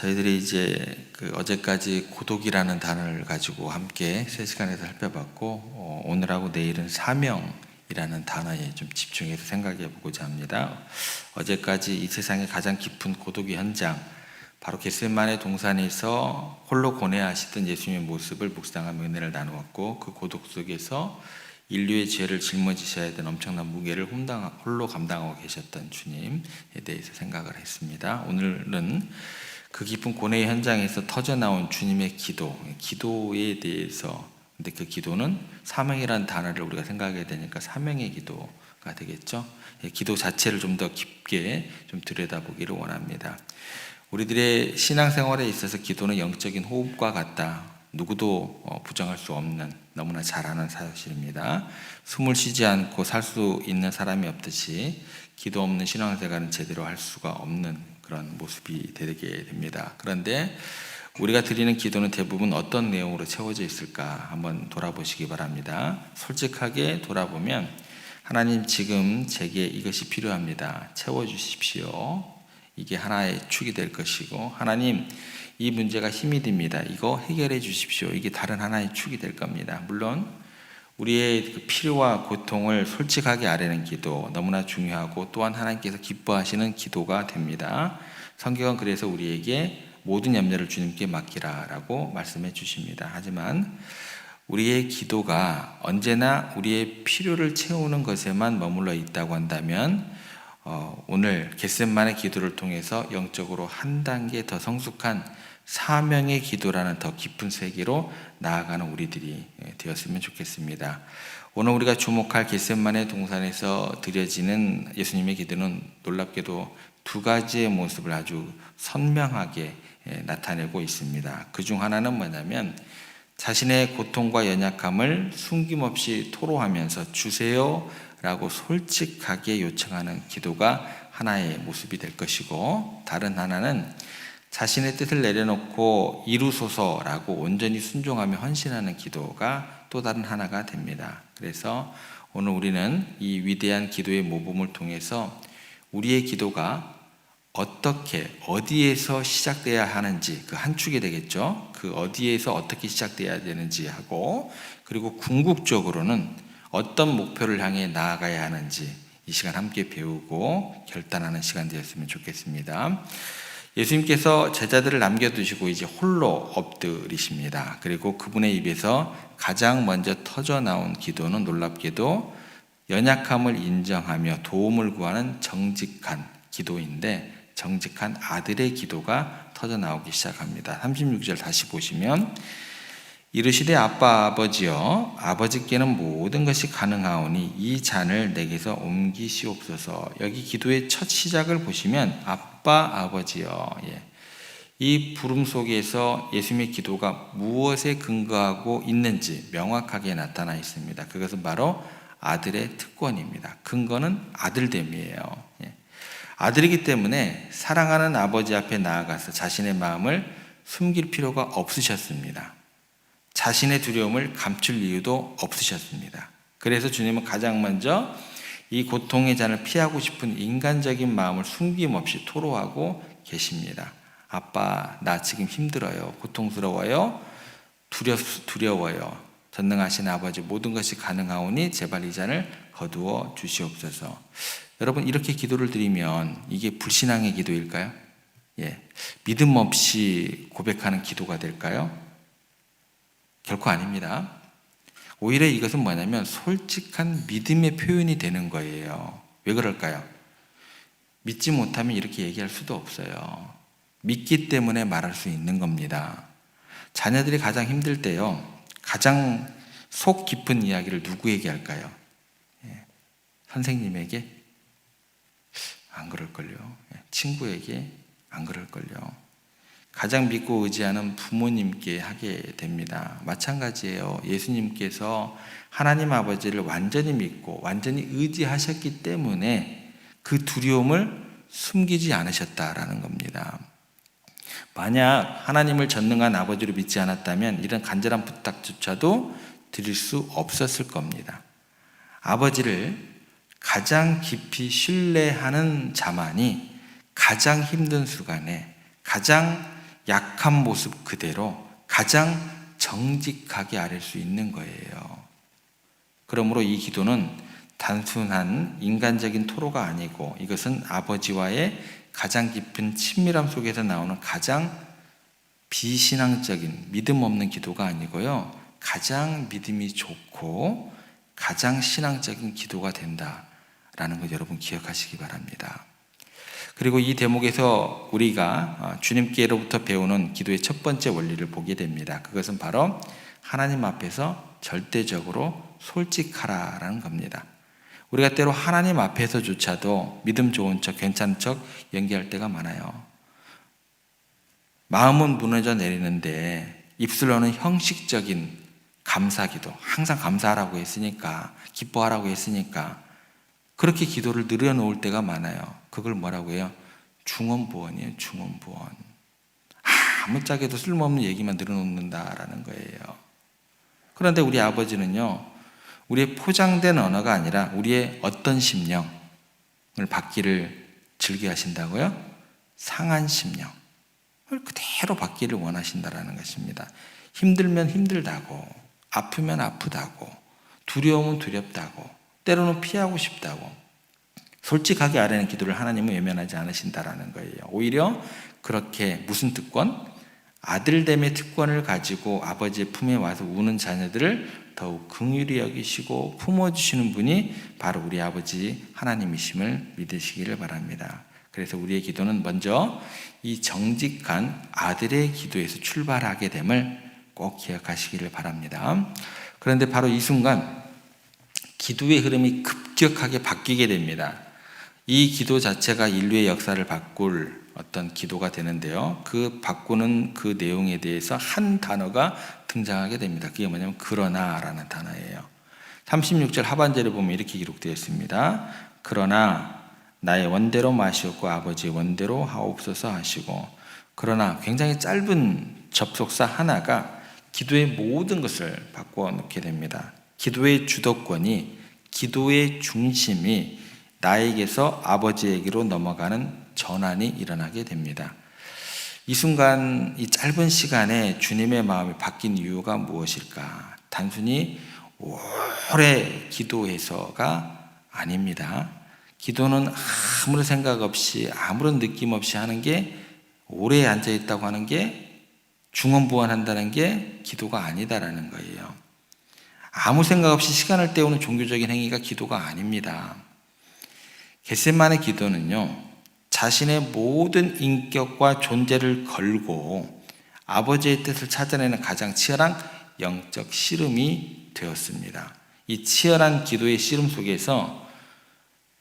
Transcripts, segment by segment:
저희들이 이제 어제까지 고독이라는 단어를 가지고 함께 3시간에서 살펴봤고, 오늘하고 내일은 사명이라는 단어에 좀 집중해서 생각해 보고자 합니다. 어제까지 이 세상의 가장 깊은 고독의 현장, 바로 겟세마네 동산에서 홀로 고뇌하시던 예수님의 모습을 묵상하며 은혜를 나누었고, 그 고독 속에서 인류의 죄를 짊어지셔야 되는 엄청난 무게를 홀로 감당하고 계셨던 주님에 대해서 생각을 했습니다. 오늘은 그 깊은 고뇌의 현장에서 터져나온 주님의 기도에 대해서, 근데 그 기도는 사명이라는 단어를 우리가 생각해야 되니까 사명의 기도가 되겠죠. 기도 자체를 좀 더 깊게 좀 들여다보기를 원합니다. 우리들의 신앙생활에 있어서 기도는 영적인 호흡과 같다. 누구도 부정할 수 없는 너무나 잘 아는 사실입니다. 숨을 쉬지 않고 살 수 있는 사람이 없듯이 기도 없는 신앙생활은 제대로 할 수가 없는 그런 모습이 되게 됩니다. 그런데 우리가 드리는 기도는 대부분 어떤 내용으로 채워져 있을까 한번 돌아보시기 바랍니다. 솔직하게 돌아보면 하나님, 지금 제게 이것이 필요합니다. 채워주십시오. 이게 하나의 축이 될 것이고, 하나님, 이 문제가 힘이 듭니다. 이거 해결해 주십시오. 이게 다른 하나의 축이 될 겁니다. 물론 우리의 그 필요와 고통을 솔직하게 아뢰는 기도 너무나 중요하고, 또한 하나님께서 기뻐하시는 기도가 됩니다. 성경은 그래서 우리에게 모든 염려를 주님께 맡기라라고 말씀해 주십니다. 하지만 우리의 기도가 언제나 우리의 필요를 채우는 것에만 머물러 있다고 한다면 오늘 겟세마네 기도를 통해서 영적으로 한 단계 더 성숙한 사명의 기도라는 더 깊은 세계로 나아가는 우리들이 되었으면 좋겠습니다. 오늘 우리가 주목할 겟세마네 동산에서 드려지는 예수님의 기도는 놀랍게도 두 가지의 모습을 아주 선명하게 나타내고 있습니다. 그중 하나는 뭐냐면, 자신의 고통과 연약함을 숨김없이 토로하면서 주세요 라고 솔직하게 요청하는 기도가 하나의 모습이 될 것이고, 다른 하나는 자신의 뜻을 내려놓고 이루소서라고 온전히 순종하며 헌신하는 기도가 또 다른 하나가 됩니다. 그래서 오늘 우리는 이 위대한 기도의 모범을 통해서 우리의 기도가 어떻게, 어디에서 시작돼야 하는지, 그 한 축이 되겠죠. 그 어디에서 어떻게 시작돼야 되는지 하고, 그리고 궁극적으로는 어떤 목표를 향해 나아가야 하는지 이 시간 함께 배우고 결단하는 시간 되었으면 좋겠습니다. 예수님께서 제자들을 남겨두시고 이제 홀로 엎드리십니다. 그리고 그분의 입에서 가장 먼저 터져나온 기도는 놀랍게도 연약함을 인정하며 도움을 구하는 정직한 기도인데, 정직한 아들의 기도가 터져나오기 시작합니다. 36절 다시 보시면, 이르시되 아빠 아버지여, 아버지께는 모든 것이 가능하오니 이 잔을 내게서 옮기시옵소서. 여기 기도의 첫 시작을 보시면 아빠 아버지여, 이 부름 속에서 예수님의 기도가 무엇에 근거하고 있는지 명확하게 나타나 있습니다. 그것은 바로 아들의 특권입니다. 근거는 아들됨이에요. 아들이기 때문에 사랑하는 아버지 앞에 나아가서 자신의 마음을 숨길 필요가 없으셨습니다. 자신의 두려움을 감출 이유도 없으셨습니다. 그래서 주님은 가장 먼저 이 고통의 잔을 피하고 싶은 인간적인 마음을 숨김없이 토로하고 계십니다. 아빠, 나 지금 힘들어요. 고통스러워요. 두려워요. 전능하신 아버지, 모든 것이 가능하오니 제발 이 잔을 거두어 주시옵소서. 여러분, 이렇게 기도를 드리면 이게 불신앙의 기도일까요? 믿음 없이 고백하는 기도가 될까요? 결코 아닙니다. 오히려 이것은 뭐냐면 솔직한 믿음의 표현이 되는 거예요. 왜 그럴까요? 믿지 못하면 이렇게 얘기할 수도 없어요. 믿기 때문에 말할 수 있는 겁니다. 자녀들이 가장 힘들 때요, 가장 속 깊은 이야기를 누구에게 할까요? 선생님에게? 안 그럴걸요. 친구에게? 안 그럴걸요. 가장 믿고 의지하는 부모님께 하게 됩니다. 마찬가지예요. 예수님께서 하나님 아버지를 완전히 믿고 완전히 의지하셨기 때문에 그 두려움을 숨기지 않으셨다라는 겁니다. 만약 하나님을 전능한 아버지로 믿지 않았다면 이런 간절한 부탁조차도 드릴 수 없었을 겁니다. 아버지를 가장 깊이 신뢰하는 자만이 가장 힘든 순간에, 가장 약한 모습 그대로 가장 정직하게 아뢰 수 있는 거예요. 그러므로 이 기도는 단순한 인간적인 토로가 아니고 이것은 아버지와의 가장 깊은 친밀함 속에서 나오는 가장 비신앙적인 믿음 없는 기도가 아니고요. 가장 믿음이 좋고 가장 신앙적인 기도가 된다라는 것 여러분 기억하시기 바랍니다. 그리고 이 대목에서 우리가 주님께로부터 배우는 기도의 첫 번째 원리를 보게 됩니다. 그것은 바로 하나님 앞에서 절대적으로 솔직하라라는 겁니다. 우리가 때로 하나님 앞에서조차도 믿음 좋은 척, 괜찮은 척 연기할 때가 많아요. 마음은 무너져 내리는데 입술로는 형식적인 감사기도, 항상 감사하라고 했으니까, 기뻐하라고 했으니까 그렇게 기도를 늘여놓을 때가 많아요. 그걸 뭐라고 해요? 중언부언이에요. 중언부언. 아무짝에도 쓸모없는 얘기만 늘어놓는다라는 거예요. 그런데 우리 아버지는요, 우리의 포장된 언어가 아니라 우리의 어떤 심령을 받기를 즐겨 하신다고요? 상한 심령을 그대로 받기를 원하신다라는 것입니다. 힘들면 힘들다고, 아프면 아프다고, 두려우면 두렵다고, 때로는 피하고 싶다고 솔직하게 아뢰는 기도를 하나님은 외면하지 않으신다라는 거예요. 오히려 그렇게 무슨 특권? 아들됨의 특권을 가지고 아버지의 품에 와서 우는 자녀들을 더욱 긍휼히 여기시고 품어주시는 분이 바로 우리 아버지 하나님이심을 믿으시기를 바랍니다. 그래서 우리의 기도는 먼저 이 정직한 아들의 기도에서 출발하게 됨을 꼭 기억하시기를 바랍니다. 그런데 바로 이 순간 기도의 흐름이 급격하게 바뀌게 됩니다. 이 기도 자체가 인류의 역사를 바꿀 어떤 기도가 되는데요. 그 바꾸는 그 내용에 대해서 한 단어가 등장하게 됩니다. 그게 뭐냐면 그러나라는 단어예요. 36절 하반절에 보면 이렇게 기록되어 있습니다. 그러나 나의 원대로 마시옵고 아버지의 원대로 하옵소서 하시고, 그러나 굉장히 짧은 접속사 하나가 기도의 모든 것을 바꿔 놓게 됩니다. 기도의 주도권이, 기도의 중심이 나에게서 아버지에게로 넘어가는 전환이 일어나게 됩니다. 이 순간, 이 짧은 시간에 주님의 마음이 바뀐 이유가 무엇일까? 단순히 오래 기도해서가 아닙니다. 기도는 아무런 생각 없이, 아무런 느낌 없이 하는 게, 오래 앉아있다고 하는 게, 중언부언한다는 게 기도가 아니다라는 거예요. 아무 생각 없이 시간을 때우는 종교적인 행위가 기도가 아닙니다. 겟세마네 기도는요, 자신의 모든 인격과 존재를 걸고 아버지의 뜻을 찾아내는 가장 치열한 영적 씨름이 되었습니다. 이 치열한 기도의 씨름 속에서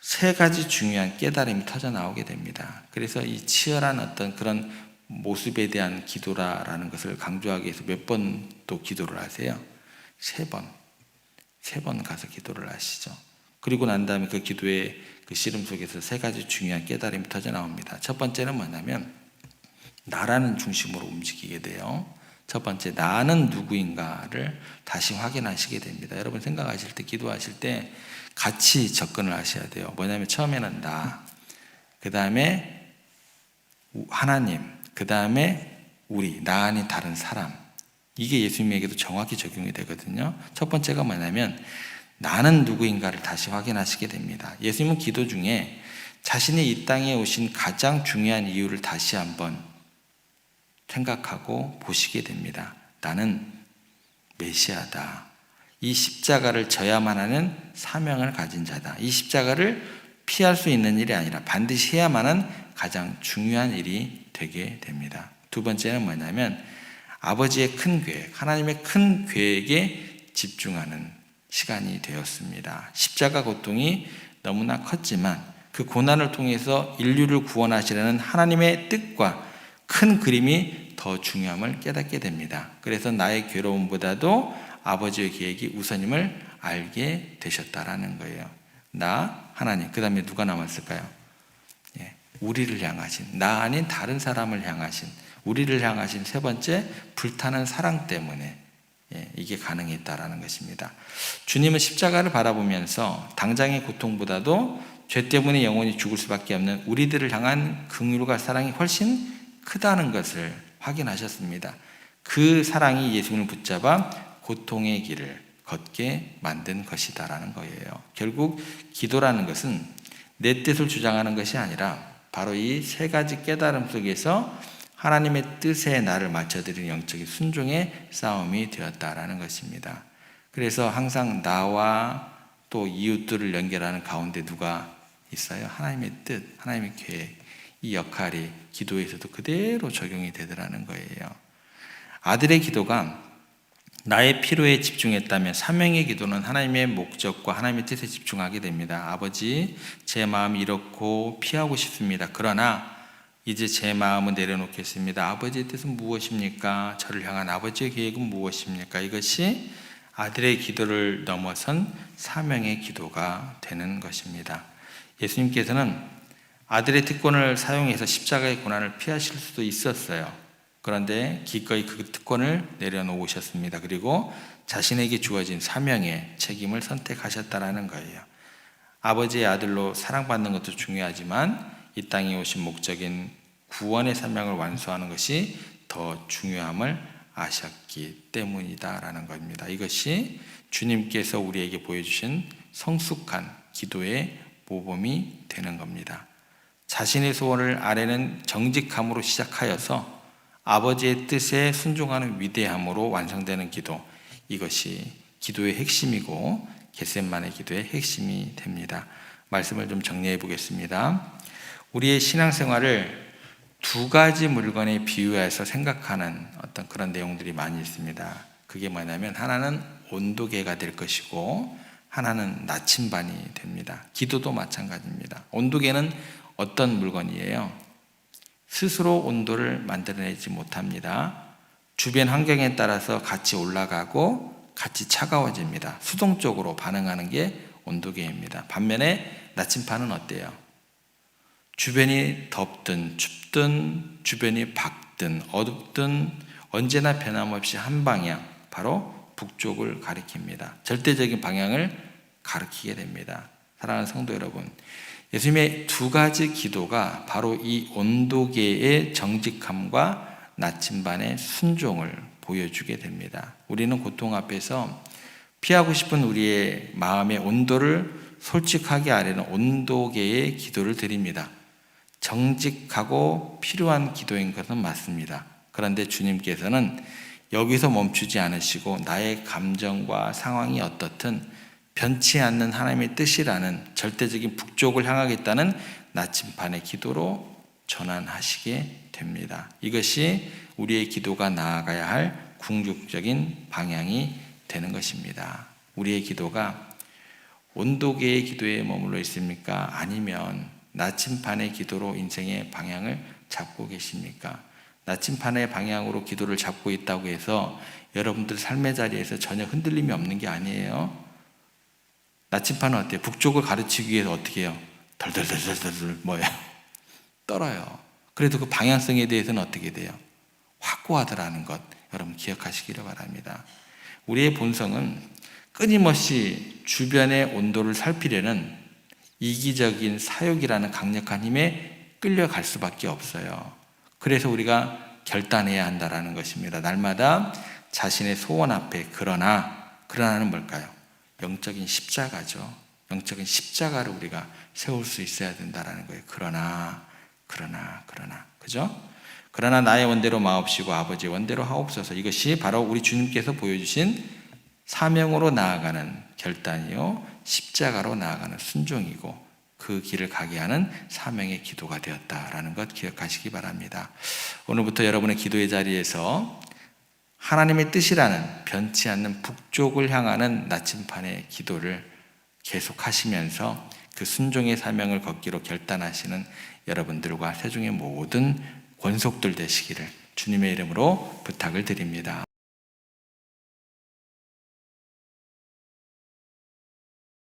세 가지 중요한 깨달음이 터져 나오게 됩니다. 그래서 이 치열한 어떤 그런 모습에 대한 기도라는 것을 강조하기 위해서 몇 번 또 기도를 하세요? 세 번 가서 기도를 하시죠. 그리고 난 다음에 그 기도의 그 씨름 속에서 세 가지 중요한 깨달음이 터져 나옵니다. 첫 번째는 뭐냐면 나라는 중심으로 움직이게 돼요. 첫 번째, 나는 누구인가를 다시 확인하시게 됩니다. 여러분 생각하실 때, 기도하실 때 같이 접근을 하셔야 돼요. 뭐냐면 처음에는 나, 그 다음에 하나님, 그 다음에 우리, 나 아닌 다른 사람. 이게 예수님에게도 정확히 적용이 되거든요. 첫 번째가 뭐냐면 나는 누구인가를 다시 확인하시게 됩니다. 예수님은 기도 중에 자신이 이 땅에 오신 가장 중요한 이유를 다시 한번 생각하고 보시게 됩니다. 나는 메시아다. 이 십자가를 져야만 하는 사명을 가진 자다. 이 십자가를 피할 수 있는 일이 아니라 반드시 해야만 하는 가장 중요한 일이 되게 됩니다. 두 번째는 뭐냐면 아버지의 큰 계획, 하나님의 큰 계획에 집중하는 시간이 되었습니다. 십자가 고통이 너무나 컸지만 그 고난을 통해서 인류를 구원하시려는 하나님의 뜻과 큰 그림이 더 중요함을 깨닫게 됩니다. 그래서 나의 괴로움보다도 아버지의 계획이 우선임을 알게 되셨다라는 거예요. 나, 하나님, 그 다음에 누가 남았을까요? 우리를 향하신, 나 아닌 다른 사람을 향하신, 우리를 향하신 세 번째, 불타는 사랑 때문에 이게 가능했다라는 것입니다. 주님은 십자가를 바라보면서 당장의 고통보다도 죄 때문에 영원히 죽을 수밖에 없는 우리들을 향한 긍휼과 사랑이 훨씬 크다는 것을 확인하셨습니다. 그 사랑이 예수님을 붙잡아 고통의 길을 걷게 만든 것이다라는 거예요. 결국 기도라는 것은 내 뜻을 주장하는 것이 아니라 바로 이 세 가지 깨달음 속에서 하나님의 뜻에 나를 맞춰드리는 영적인 순종의 싸움이 되었다라는 것입니다. 그래서 항상 나와 또 이웃들을 연결하는 가운데 누가 있어요? 하나님의 뜻, 하나님의 계획, 이 역할이 기도에서도 그대로 적용이 되더라는 거예요. 아들의 기도가 나의 필요에 집중했다면 사명의 기도는 하나님의 목적과 하나님의 뜻에 집중하게 됩니다. 아버지, 제 마음이 이렇고 피하고 싶습니다. 그러나 이제 제 마음은 내려놓겠습니다. 아버지의 뜻은 무엇입니까? 저를 향한 아버지의 계획은 무엇입니까? 이것이 아들의 기도를 넘어선 사명의 기도가 되는 것입니다. 예수님께서는 아들의 특권을 사용해서 십자가의 고난을 피하실 수도 있었어요. 그런데 기꺼이 그 특권을 내려놓으셨습니다. 그리고 자신에게 주어진 사명의 책임을 선택하셨다라는 거예요. 아버지의 아들로 사랑받는 것도 중요하지만 이 땅에 오신 목적인 구원의 사명을 완수하는 것이 더 중요함을 아셨기 때문이다라는 겁니다. 이것이 주님께서 우리에게 보여주신 성숙한 기도의 모범이 되는 겁니다. 자신의 소원을 아내는 정직함으로 시작하여서 아버지의 뜻에 순종하는 위대함으로 완성되는 기도, 이것이 기도의 핵심이고 겟세마네 기도의 핵심이 됩니다. 말씀을 좀 정리해 보겠습니다. 우리의 신앙생활을 두 가지 물건에 비유해서 생각하는 어떤 그런 내용들이 많이 있습니다. 그게 뭐냐면 하나는 온도계가 될 것이고 하나는 나침반이 됩니다. 기도도 마찬가지입니다. 온도계는 어떤 물건이에요? 스스로 온도를 만들어내지 못합니다. 주변 환경에 따라서 같이 올라가고 같이 차가워집니다. 수동적으로 반응하는 게 온도계입니다. 반면에 나침반은 어때요? 주변이 덥든 춥든 주변이 밝든 어둡든 언제나 변함없이 한 방향, 바로 북쪽을 가리킵니다. 절대적인 방향을 가리키게 됩니다. 사랑하는 성도 여러분, 예수님의 두 가지 기도가 바로 이 온도계의 정직함과 나침반의 순종을 보여주게 됩니다. 우리는 고통 앞에서 피하고 싶은 우리의 마음의 온도를 솔직하게 아뢰는 온도계의 기도를 드립니다. 정직하고 필요한 기도인 것은 맞습니다. 그런데 주님께서는 여기서 멈추지 않으시고 나의 감정과 상황이 어떻든 변치 않는 하나님의 뜻이라는 절대적인 북쪽을 향하겠다는 나침반의 기도로 전환하시게 됩니다. 이것이 우리의 기도가 나아가야 할 궁극적인 방향이 되는 것입니다. 우리의 기도가 온도계의 기도에 머물러 있습니까? 아니면 나침반의 기도로 인생의 방향을 잡고 계십니까? 나침반의 방향으로 기도를 잡고 있다고 해서 여러분들 삶의 자리에서 전혀 흔들림이 없는 게 아니에요. 나침반은 어때요? 북쪽을 가르치기 위해서 어떻게 해요? 덜덜덜덜덜 뭐예요? 떨어요. 그래도 그 방향성에 대해서는 어떻게 돼요? 확고하더라는 것 여러분 기억하시기를 바랍니다. 우리의 본성은 끊임없이 주변의 온도를 살피려는 이기적인 사욕이라는 강력한 힘에 끌려갈 수밖에 없어요. 그래서 우리가 결단해야 한다는 것입니다. 날마다 자신의 소원 앞에 그러나는 뭘까요? 영적인 십자가죠. 영적인 십자가를 우리가 세울 수 있어야 된다는 거예요. 그러나 그죠? 그러나 나의 원대로 마옵시고 아버지의 원대로 하옵소서. 이것이 바로 우리 주님께서 보여주신 사명으로 나아가는 결단이요 십자가로 나아가는 순종이고 그 길을 가게 하는 사명의 기도가 되었다라는 것 기억하시기 바랍니다. 오늘부터 여러분의 기도의 자리에서 하나님의 뜻이라는 변치 않는 북쪽을 향하는 나침반의 기도를 계속하시면서 그 순종의 사명을 걷기로 결단하시는 여러분들과 세종의 모든 권속들 되시기를 주님의 이름으로 부탁을 드립니다.